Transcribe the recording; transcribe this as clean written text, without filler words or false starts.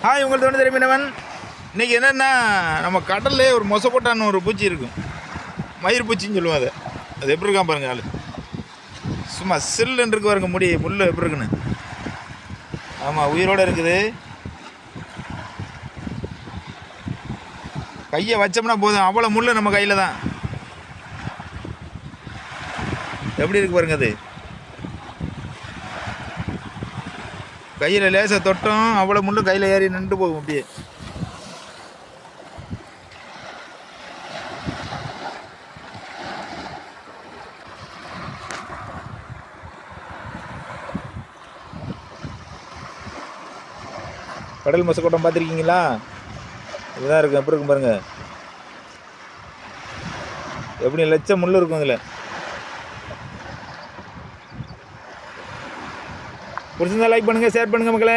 உங்களுக்கு ஒன்று தெரியுமினவன். இன்றைக்கி என்னென்னா நம்ம கடல்லே ஒரு மொசக்கொட்டான்னு ஒரு பூச்சி இருக்கும், மயிர் பூச்சின்னு சொல்லுவோம். அது எப்படி இருக்கான் பாருங்கள். ஆள் சும்மா சில்லுன்னு இருக்கு பாருங்க, முடி முள் எப்படி இருக்குன்னு. ஆமாம், உயிரோடு இருக்குது. கையை வச்சோம்னா போதும், அவ்வளோ முள் நம்ம கையில் தான். எப்படி இருக்கு பாருங்க. அது கையில் லேசாக தொட்டும் அவ்வளோ முள்ளு கையில் ஏறி நின்று போகும். அப்படியே கடல் மொசக்கொட்டம் பார்த்துருக்கீங்களா? இதுதான் இருக்கும். எப்படி இருக்கும் பாருங்கள், எப்படி லட்சம் முள் இருக்கும் இதில். பிடிச்சிருந்தா லைக் பண்ணுங்கள், ஷேர் பண்ணுங்கள் மக்களே.